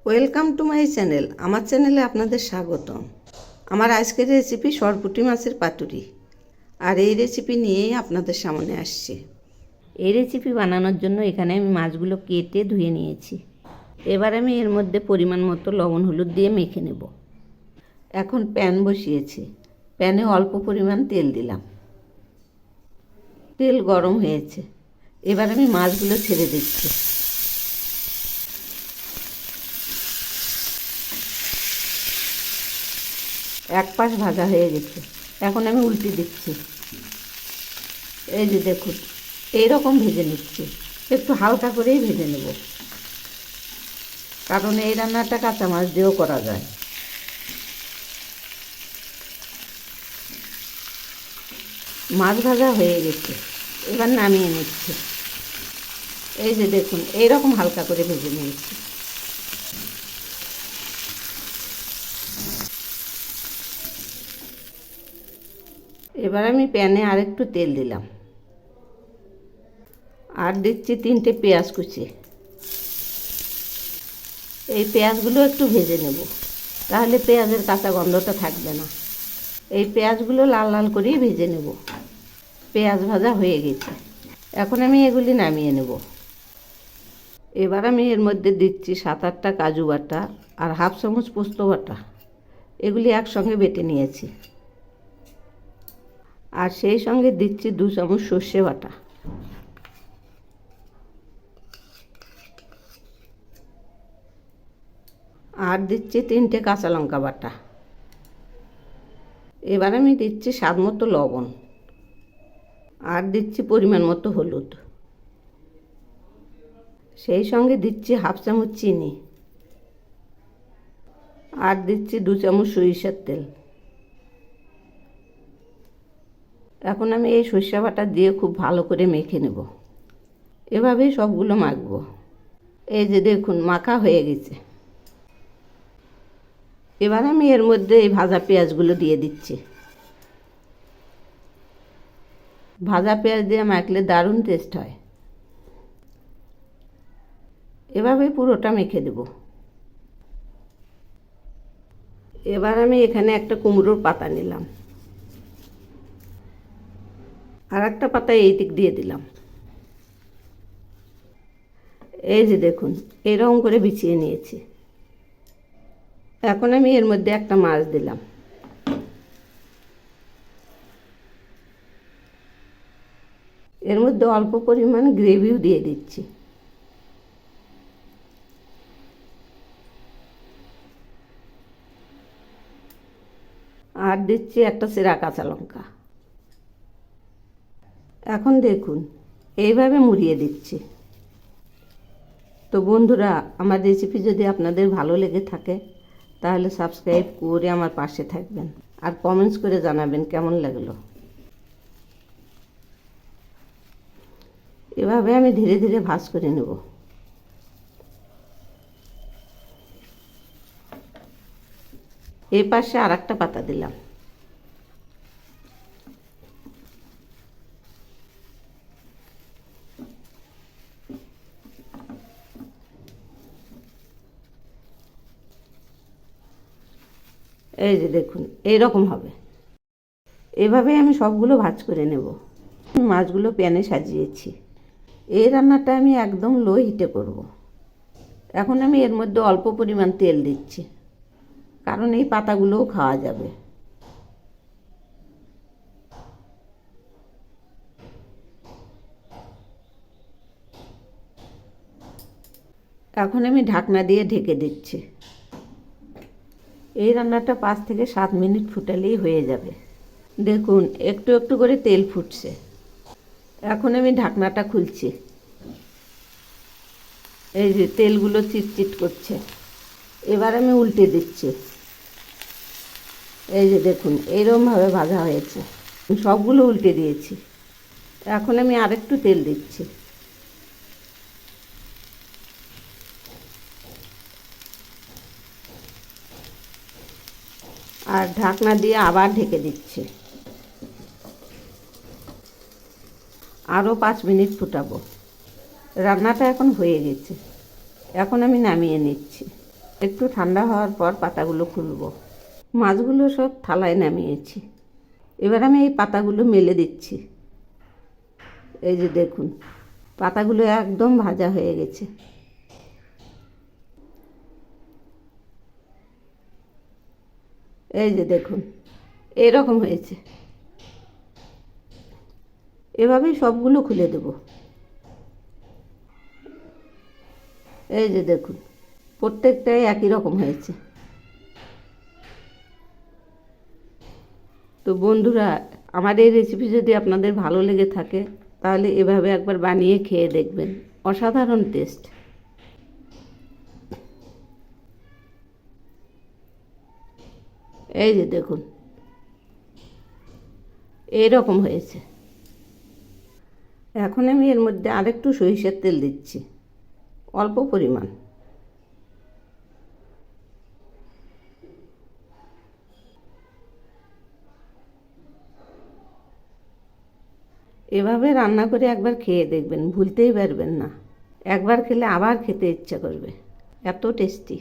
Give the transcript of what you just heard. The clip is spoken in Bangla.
Welcome to my channel. আমার চ্যানেলে আপনাদের স্বাগতম। আমার আজকের রেসিপি সরপুঁটি মাছের পাতুরি, আর এই রেসিপি নিয়েই আপনাদের সামনে আসছি। এই রেসিপি বানানোর জন্য এখানে আমি মাছগুলো কেটে ধুয়ে নিয়েছি। এবার আমি এর মধ্যে পরিমাণ মতো লবণ হলুদ দিয়ে মেখে নেব। এখন প্যান বসিয়েছি, প্যানে অল্প পরিমাণ তেল দিলাম। তেল গরম হয়েছে, এবার আমি মাছগুলো ছেড়ে দিচ্ছি। এক পাশ ভাজা হয়ে গেছে, এখন আমি উল্টে দিচ্ছি। এই যে দেখুন, এইরকম ভেজে নিচ্ছি। একটু হালকা করেই ভেজে নেব, কারণ এই রান্নাটা কাঁচা মাছ দিয়েও করা যায়। মাছ ভাজা হয়ে গেছে, এবার নামিয়ে নিচ্ছি। এই যে দেখুন, এইরকম হালকা করে ভেজে নিয়েছি। এবার আমি প্যানে আরেকটু তেল দিলাম, আর দিচ্ছি 3টে পেঁয়াজ কুচি। এই পেঁয়াজগুলো একটু ভেজে নেব, তাহলে পেঁয়াজের কাঁচা গন্ধটা থাকবে না। এই পেঁয়াজগুলো লাল লাল করেই ভেজে নেব। পেঁয়াজ ভাজা হয়ে গেছে, এখন আমি এগুলি নামিয়ে নেব। এবার আমি এর মধ্যে দিচ্ছি 7-8টা কাজু বাটা আর হাফ চামচ পোস্ত বাটা। এগুলি একসঙ্গে বেটে নিয়েছি। আর সেই সঙ্গে দিচ্ছি 2 চামচ সর্ষে বাটা। আর দিচ্ছি 3টে কাঁচা লঙ্কা বাটা। এবার আমি দিচ্ছি স্বাদ মতো লবণ, আর দিচ্ছি পরিমাণ মতো হলুদ। সেই সঙ্গে দিচ্ছি হাফ চামচ চিনি, আর দিচ্ছি 2 চামচ সরিষার তেল। এখন আমি এই সরিষা বাটা দিয়ে খুব ভালো করে মেখে নেব। এভাবেই সবগুলো মাখবো। এই যে দেখুন, মাখা হয়ে গেছে। এবার আমি এর মধ্যে এই ভাজা পেঁয়াজগুলো দিয়ে দিচ্ছি। ভাজা পেঁয়াজ দিয়ে মাখলে দারুণ টেস্ট হয়। এভাবেই পুরোটা মেখে দেব। এবার আমি এখানে একটা কুমড়োর পাতা নিলাম, আর একটা পাতা এই দিক দিয়ে দিলাম। এই যে দেখুন, এরকম করে বিছিয়ে নিয়েছি। এখন আমি এর মধ্যে একটা মাছ দিলাম। এর মধ্যে অল্প পরিমাণ গ্রেভিও দিয়ে দিচ্ছি। আর দিচ্ছি একটা চেরা কাঁচা লঙ্কা। এখন দেখুন, এইভাবে মুড়িয়ে দিচ্ছি। তো বন্ধুরা, আমার রেসিপি যদি আপনাদের ভালো লেগে থাকে তাহলে সাবস্ক্রাইব করে আমার পাশে থাকবেন, আর কমেন্টস করে জানাবেন কেমন লাগলো। এভাবে আমি ধীরে ধীরে ভাজ করে নেব। এই পাশে আর একটা পাতা দিলাম। এই যে দেখুন, এইরকম হবে। এভাবে আমি সবগুলো ভাজ করে নেব। মাছগুলো প্যানে সাজিয়েছি। এই রান্নাটা আমি একদম লো হিটে করব। এখন আমি এর মধ্যে অল্প পরিমাণ তেল দিচ্ছি, কারণ এই পাতাগুলোও খাওয়া যাবে। এখন আমি ঢাকনা দিয়ে ঢেকে দিচ্ছি। এই রান্নাটা 5 থেকে 7 মিনিট ফুটালেই হয়ে যাবে। দেখুন, একটু একটু করে তেল ফুটছে। এখন আমি ঢাকনাটা খুলছি। এই যে তেলগুলো চিটচিট করছে। এবার আমি উল্টে দিচ্ছি। এই যে দেখুন, এইরকমভাবে ভাজা হয়েছে। সবগুলো উল্টে দিয়েছি। এখন আমি আরেকটু তেল দিচ্ছি। আর ঢাকনা দিয়ে আবার ঢেকে দিচ্ছি। আরও 5 মিনিট ফুটাবো। রান্নাটা এখন হয়ে গেছে। এখন আমি নামিয়ে নিচ্ছি। একটু ঠান্ডা হওয়ার পর পাতাগুলো খুলব। মাছগুলো সব থালায় নামিয়েছি। এবার আমি এই পাতাগুলো মেলে দিচ্ছি। এই যে দেখুন, পাতাগুলো একদম ভাজা হয়ে গেছে। এই যে দেখুন, এরকম হয়েছে। এভাবেই সবগুলো খুলে দেব। এই যে দেখুন, প্রত্যেকটাই একই রকম হয়েছে। তো বন্ধুরা, আমার এই রেসিপি যদি আপনাদের ভালো লেগে থাকে তাহলে এভাবে একবার বানিয়ে খেয়ে দেখবেন, অসাধারণ টেস্ট। এই যে দেখুন, এইরকম হয়েছে। এখন আমি এর মধ্যে আরেকটু সরিষার তেল দিচ্ছি, অল্প পরিমাণ। এভাবে রান্না করে একবার খেয়ে দেখবেন, ভুলতেই পারবেন না। একবার খেলে আবার খেতে ইচ্ছা করবে, এত টেস্টি।